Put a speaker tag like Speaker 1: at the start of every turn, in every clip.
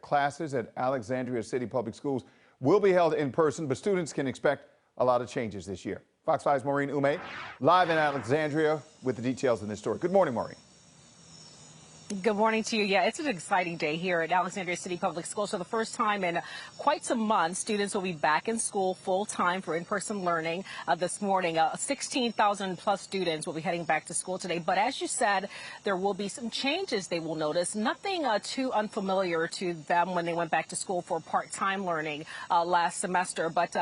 Speaker 1: Classes at Alexandria City Public Schools will be held in person, but students can expect a lot of changes this year. Fox 5's Maureen Ume live in Alexandria with the details in this story. Good morning, Maureen.
Speaker 2: Good morning to you. Yeah, it's an exciting day here at Alexandria City Public Schools. For the first time in quite some months, students will be back in school full time for in-person learning this morning. 16,000 plus students will be heading back to school today. But as you said, there will be some changes they will notice. Nothing too unfamiliar to them when they went back to school for part-time learning last semester. But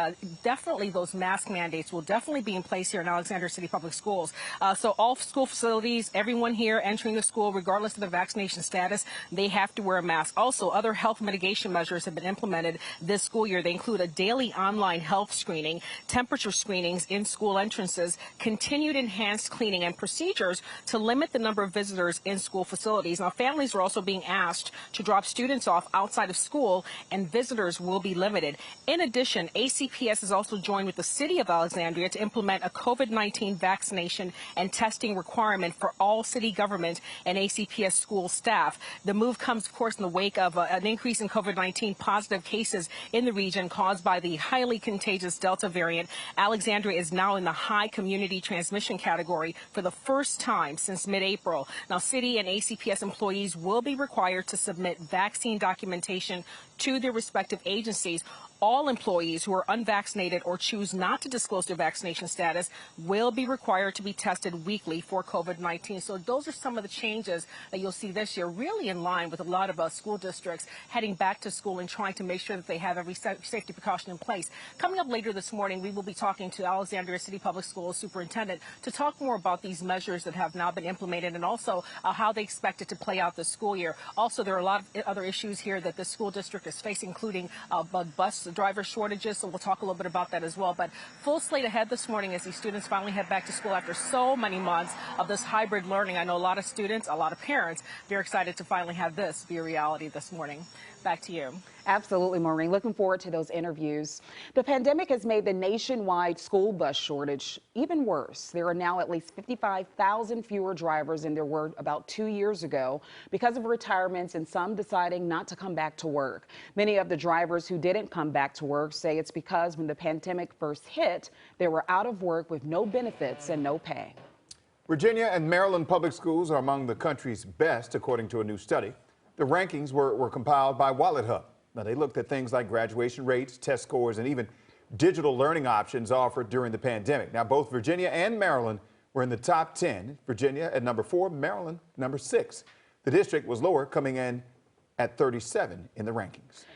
Speaker 2: definitely those mask mandates will definitely be in place here in Alexandria City Public Schools. So all school facilities, everyone here entering the school, regardless of the vaccination status, they have to wear a mask. Also, other health mitigation measures have been implemented this school year. They include a daily online health screening, temperature screenings in school entrances, continued enhanced cleaning, and procedures to limit the number of visitors in school facilities. Now, families are also being asked to drop students off outside of school, and visitors will be limited. In addition, ACPS has also joined with the City of Alexandria to implement a COVID-19 vaccination and testing requirement for all city government and ACPS school staff. The move comes, of course, in the wake of an increase in COVID-19 positive cases in the region caused by the highly contagious Delta variant. Alexandria is now in the high community transmission category for the first time since mid-April. Now, city and ACPS employees will be required to submit vaccine documentation to their respective agencies. All employees who are unvaccinated or choose not to disclose their vaccination status will be required to be tested weekly for COVID-19. So those are some of the changes that you'll see this year, really in line with a lot of school districts heading back to school and trying to make sure that they have every safety precaution in place. Coming up later this morning, we will be talking to Alexandria City Public Schools Superintendent to talk more about these measures that have now been implemented and also how they expect it to play out this school year. Also, there are a lot of other issues here that the school district is facing, including bus driver shortages, so we'll talk a little bit about that as well. But full slate ahead this morning as these students finally head back to school after so many months of this hybrid learning. I know a lot of students, a lot of parents, they're excited to finally have this be a reality this morning. Back to you.
Speaker 3: Absolutely, Maureen. Looking forward to those interviews. The pandemic has made the nationwide school bus shortage even worse. There are now at least 55,000 fewer drivers than there were about 2 years ago because of retirements and some deciding not to come back to work. Many of the drivers who didn't come back to work say it's because when the pandemic first hit, they were out of work with no benefits and no pay.
Speaker 1: Virginia and Maryland public schools are among the country's best, according to a new study. The rankings were compiled by WalletHub. Now, they looked at things like graduation rates, test scores, and even digital learning options offered during the pandemic. Now, both Virginia and Maryland were in the top 10. Virginia at number 4, Maryland number 6. The district was lower, coming in at 37 in the rankings.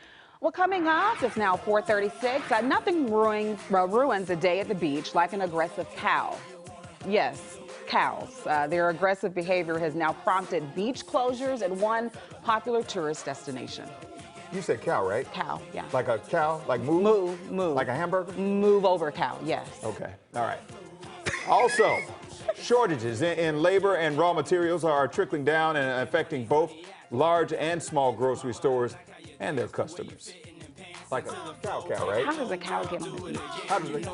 Speaker 3: Well, coming up, it's now 4:36. Nothing ruins a day at the beach like an aggressive cow. Yes, cows. Their aggressive behavior has now prompted beach closures at one popular tourist destination.
Speaker 1: You said cow, right?
Speaker 3: Cow, yeah.
Speaker 1: Like a cow? Like move?
Speaker 3: Move.
Speaker 1: Like a hamburger?
Speaker 3: Move over cow, yes.
Speaker 1: Okay, all right. Also, shortages in labor and raw materials are trickling down and affecting both large and small grocery stores and their customers. Like a cow, right?
Speaker 3: How does a cow get on the beach?
Speaker 1: How does it?